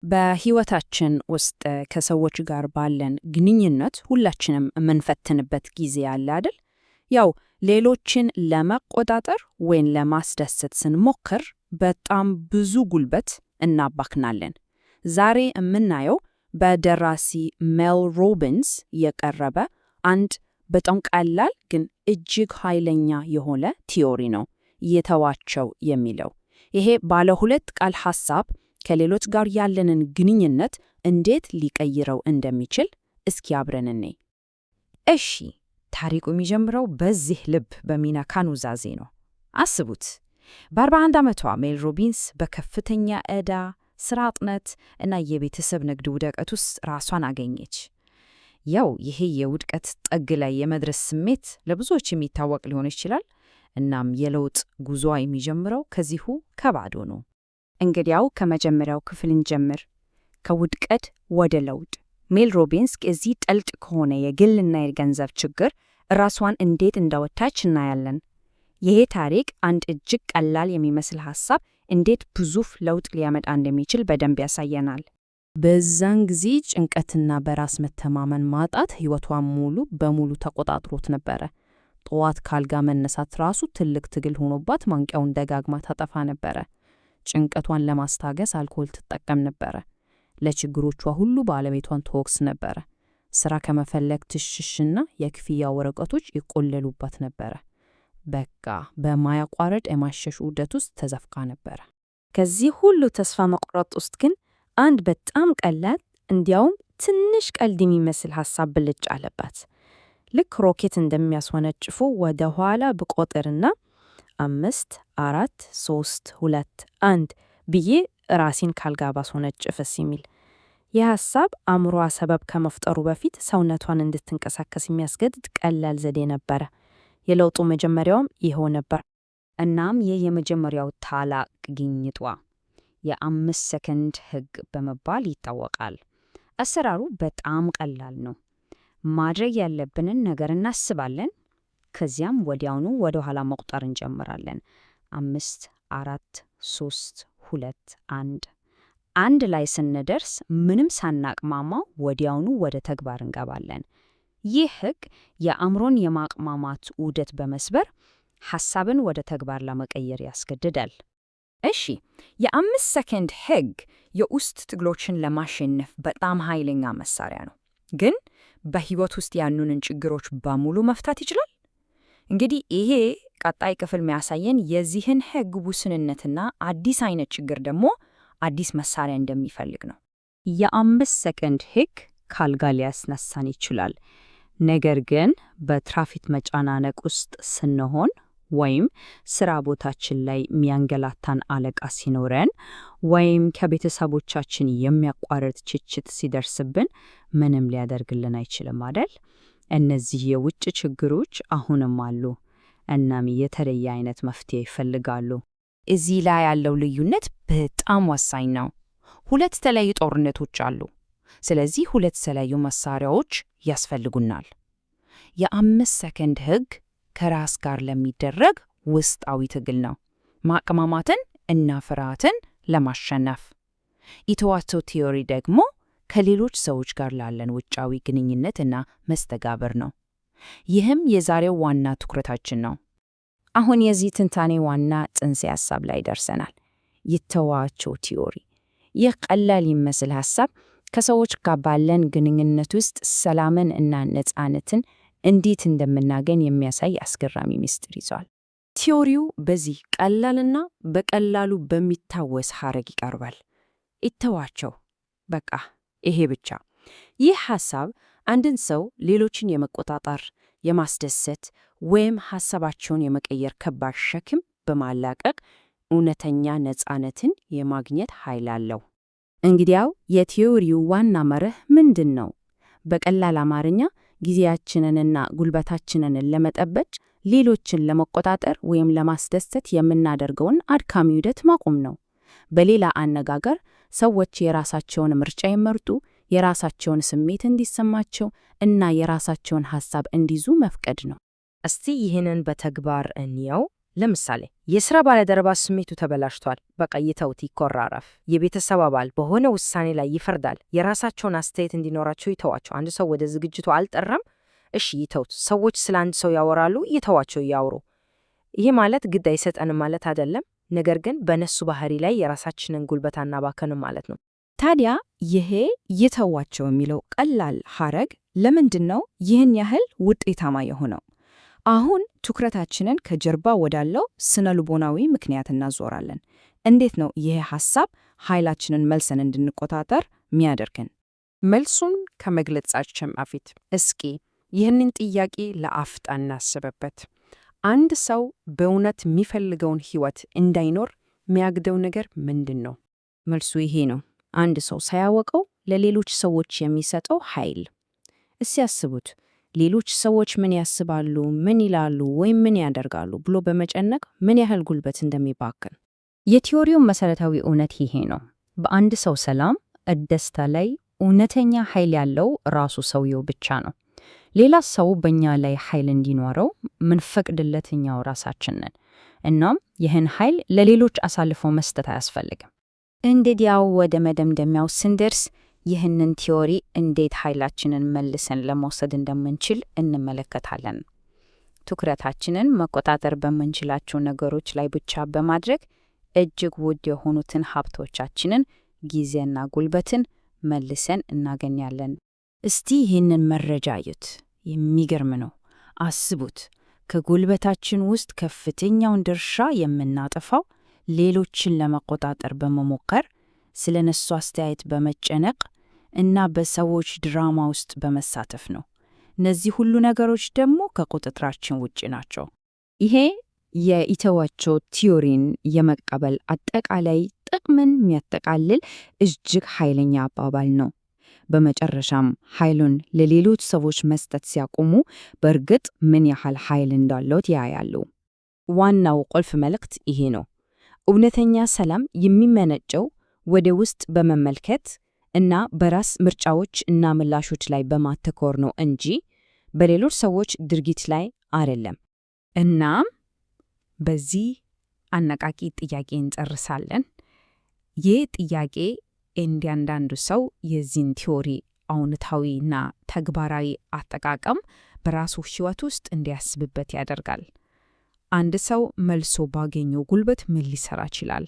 በህይወታችን ውስጥ ከሰዎች ጋር ባለን ግንኙነት ሁላችንም የምንፈትንበት ጊዜ አለ አይደል? ያው ሌሎችን ለመቆጣጠር ወይም ለማስደሰት ስንሞክር በጣም ብዙ ጉልበት እናባክናለን። ዛሬ የምናየው በደራሲ ሜል ሮቢንስ የቀረበ አንድ በጣም ቀላል ግን እጅግ ኃይለኛ የሆነ ቲዮሪ ነው፣ የተዋቸው የሚለው። ይሄ ባለ ሁለት ቃል ሐሳብ ከሌሎች ጋር ያለንን ግንኙነት እንዴት ሊቀይረው እንደሚችል እስኪ አብረን እንይ። እሺ፣ ታሪኩ የሚጀምረው በዚህ ልብ በሚነካ ኑዛዜ ነው። አስቡት፣ በ41 ዓመቷ ሜል ሮቢንስ በከፍተኛ ዕዳ፣ ስራ አጥነት እና የቤተሰብ ንግድ ውድቀት ውስጥ ራሷን አገኘች። ያው ይሄ የውድቀት ጥግ ላይ የመድረስ ስሜት ለብዙዎች የሚታወቅ ሊሆን ይችላል። እናም የለውጥ ጉዞዋ የሚጀምረው ከዚሁ ከባዶ ነው። እንግዲያው ከመጀመሪያው ክፍል እንጀምር፣ ከውድቀት ወደ ለውጥ። ሜል ሮቢንስ እዚህ ጥልቅ ከሆነ የግልና የገንዘብ ችግር ራሷን እንዴት እንዳወጣች እናያለን። ይሄ ታሪክ አንድ እጅግ ቀላል የሚመስል ሐሳብ እንዴት ግዙፍ ለውጥ ሊያመጣ እንደሚችል በደንብ ያሳየናል። በዛን ጊዜ ጭንቀትና በራስ መተማመን ማጣት ሕይወቷን ሙሉ በሙሉ ተቆጣጥሮት ነበረ። ጠዋት ካልጋ መነሳት ራሱ ትልቅ ትግል ሆኖባት ማንቂያውን ደጋግማ ታጠፋ ነበረ። ጭንቀቷን ለማስታገስ አልኮል ትጠቀም ነበረ። ለችግሮቿ ሁሉ ባለቤቷን ትወቅስ ነበረ። ስራ ከመፈለግ ትሽሽና የክፍያ ወረቀቶች ይቆለሉባት ነበረ። በቃ በማያቋርጥ የማሸሽ ውደት ውስጥ ተዘፍቃ ነበረ። ከዚህ ሁሉ ተስፋ መቁረጥ ውስጥ ግን አንድ በጣም ቀላል እንዲያውም ትንሽ ቀልድ የሚመስል ሐሳብ ብልጭ አለባት። ልክ ሮኬት እንደሚያስወነጭፉ ወደ ኋላ ብቆጥርና 5 4 3 2 1 ብዬ ራሴን ካልጋ ባስወነጭፍስ የሚል ይህ ሐሳብ አእምሮዋ ሰበብ ከመፍጠሩ በፊት ሰውነቷን እንድትንቀሳቀስ የሚያስገድድ ቀላል ዘዴ ነበረ። የለውጡ መጀመሪያውም ይኸው ነበር። እናም ይህ የመጀመሪያው ታላቅ ግኝቷ የ5 ሰከንድ ሕግ በመባል ይታወቃል። አሰራሩ በጣም ቀላል ነው። ማድረግ ያለብንን ነገር እናስባለን። ከዚያም ወዲያውኑ ወደ ኋላ መቁጠር እንጀምራለን። 5 4 3 2 1 አንድ ላይ ስንደርስ ምንም ሳናቅማማ ወዲያውኑ ወደ ተግባር እንገባለን። ይህ ሕግ የአእምሮን የማቅማማት ዑደት በመስበር ሐሳብን ወደ ተግባር ለመቀየር ያስገድዳል። እሺ፣ የ5 ሰከንድ ሕግ የውስጥ ትግሎችን ለማሸነፍ በጣም ኃይለኛ መሳሪያ ነው። ግን በሕይወት ውስጥ ያሉንን ችግሮች በሙሉ መፍታት ይችላል? እንግዲህ ይሄ ቀጣይ ክፍል የሚያሳየን የዚህን ሕግ ውስንነትና አዲስ አይነት ችግር ደግሞ አዲስ መሳሪያ እንደሚፈልግ ነው። የ5 ሰከንድ ሕግ ካልጋ ሊያስነሳን ይችላል። ነገር ግን በትራፊክ መጨናነቅ ውስጥ ስንሆን ወይም ስራ ቦታችን ላይ የሚያንገላታን አለቃ ሲኖረን ወይም ከቤተሰቦቻችን የሚያቋርጥ ትችት ሲደርስብን ምንም ሊያደርግልን አይችልም አይደል? እነዚህ የውጭ ችግሮች አሁንም አሉ፣ እናም የተለየ አይነት መፍትሄ ይፈልጋሉ። እዚህ ላይ ያለው ልዩነት በጣም ወሳኝ ነው። ሁለት የተለያዩ ጦርነቶች አሉ። ስለዚህ ሁለት የተለያዩ መሳሪያዎች ያስፈልጉናል። የ5 ሰከንድ ሕግ ከራስ ጋር ለሚደረግ ውስጣዊ ትግል ነው፣ ማቅማማትን እና ፍርሃትን ለማሸነፍ። የተዋቸው ቲዮሪ ደግሞ ከሌሎች ሰዎች ጋር ላለን ውጫዊ ግንኙነትና መስተጋብር ነው። ይህም የዛሬው ዋና ትኩረታችን ነው። አሁን የዚህ ትንታኔ ዋና ጽንሰ ሐሳብ ላይ ደርሰናል። የተዋቸው ቲዮሪ። ይህ ቀላል የሚመስል ሐሳብ ከሰዎች ጋር ባለን ግንኙነት ውስጥ ሰላምን እና ነፃነትን እንዴት እንደምናገኝ የሚያሳይ አስገራሚ ምስጢር ይዟል። ቲዮሪው በዚህ ቀላልና በቀላሉ በሚታወስ ሐረግ ይቀርባል። ይተዋቸው፣ በቃ ይሄ ብቻ። ይህ ሐሳብ አንድን ሰው ሌሎችን የመቆጣጠር፣ የማስደሰት ወይም ሐሳባቸውን የመቀየር ከባድ ሸክም በማላቀቅ እውነተኛ ነፃነትን የማግኘት ኃይል አለው። እንግዲያው የቲዮሪው ዋና መርህ ምንድን ነው? በቀላል አማርኛ ጊዜያችንንና ጉልበታችንን ለመጠበቅ ሌሎችን ለመቆጣጠር ወይም ለማስደሰት የምናደርገውን አድካሚ ሂደት ማቆም ነው። በሌላ አነጋገር ሰዎች የራሳቸውን ምርጫ ይመርጡ፣ የራሳቸውን ስሜት እንዲሰማቸው እና የራሳቸውን ሐሳብ እንዲይዙ መፍቀድ ነው። እስቲ ይህንን በተግባር እንየው። ለምሳሌ የሥራ ባልደረባ ስሜቱ ተበላሽቷል፣ በቃ ይተውት ይኮራረፍ። የቤተሰብ አባል በሆነ ውሳኔ ላይ ይፈርዳል፣ የራሳቸውን አስተያየት እንዲኖራቸው ይተዋቸው። አንድ ሰው ወደ ዝግጅቱ አልጠራም፣ እሺ ይተውት። ሰዎች ስለ አንድ ሰው ያወራሉ፣ ይተዋቸው ያውሩ። ይህ ማለት ግድ አይሰጠንም ማለት አይደለም፣ ነገር ግን በነሱ ባህሪ ላይ የራሳችንን ጉልበት አናባከንም ማለት ነው። ታዲያ ይሄ ይተዋቸው የሚለው ቀላል ሐረግ ለምንድን ነው ይህን ያህል ውጤታማ የሆነው? አሁን ትኩረታችንን ከጀርባ ወዳለው ስነ ልቦናዊ ምክንያት እናዞራለን። እንዴት ነው ይሄ ሐሳብ ኃይላችንን መልሰን እንድንቆጣጠር የሚያደርገን? መልሱን ከመግለጻችን በፊት እስኪ ይህንን ጥያቄ ለአፍታ እናስብበት። አንድ ሰው በእውነት የሚፈልገውን ሕይወት እንዳይኖር የሚያግደው ነገር ምንድን ነው? መልሱ ይሄ ነው። አንድ ሰው ሳያወቀው ለሌሎች ሰዎች የሚሰጠው ኃይል። እስኪ ያስቡት። ሌሎች ሰዎች ምን ያስባሉ፣ ምን ይላሉ ወይም ምን ያደርጋሉ ብሎ በመጨነቅ ምን ያህል ጉልበት እንደሚባክን። የቲዎሪው መሰረታዊ እውነት ይሄ ነው። በአንድ ሰው ሰላም፣ ደስታ ላይ እውነተኛ ኃይል ያለው ራሱ ሰውየው ብቻ ነው። ሌላ ሰው በእኛ ላይ ኃይል እንዲኖረው ምንፈቅድለት እኛው ራሳችን ነን። እናም ይህን ኃይል ለሌሎች አሳልፎ መስጠት አያስፈልግም። እንግዲያው ወደ መደምደሚያው ስንደርስ ይህንን ቲዎሪ እንዴት ኃይላችንን መልሰን ለመውሰድ እንደምንችል እንመለከታለን። ትኩረታችንን መቆጣጠር በምንችላቸው ነገሮች ላይ ብቻ በማድረግ እጅግ ውድ የሆኑትን ሀብቶቻችንን፣ ጊዜና ጉልበትን መልሰን እናገኛለን። እስቲ ይህንን መረጃ እዩት። የሚገርም ነው። አስቡት፣ ከጉልበታችን ውስጥ ከፍተኛውን ድርሻ የምናጠፋው ሌሎችን ለመቆጣጠር በመሞከር ስለ እነሱ አስተያየት በመጨነቅ እና በሰዎች ድራማ ውስጥ በመሳተፍ ነው። እነዚህ ሁሉ ነገሮች ደግሞ ከቁጥጥራችን ውጭ ናቸው። ይሄ የይተዋቸው ቲዎሪን የመቀበል አጠቃላይ ጥቅምን የሚያጠቃልል እጅግ ኃይለኛ አባባል ነው። በመጨረሻም ኃይሉን ለሌሎች ሰዎች መስጠት ሲያቆሙ በእርግጥ ምን ያህል ኃይል እንዳለው ያያሉ። ዋናው ቁልፍ መልእክት ይሄ ነው። እውነተኛ ሰላም የሚመነጨው ወደ ውስጥ በመመልከት እና በራስ ምርጫዎች እና ምላሾች ላይ በማተኮር ነው እንጂ በሌሎች ሰዎች ድርጊት ላይ አይደለም። እናም በዚህ አነቃቂ ጥያቄ እንጨርሳለን። ይህ ጥያቄ እያንዳንዱ ሰው የዚህን ቲዎሪ አውንታዊና ተግባራዊ አጠቃቀም በራሱ ሕይወት ውስጥ እንዲያስብበት ያደርጋል። አንድ ሰው መልሶ ባገኘው ጉልበት ምን ሊሰራ ይችላል?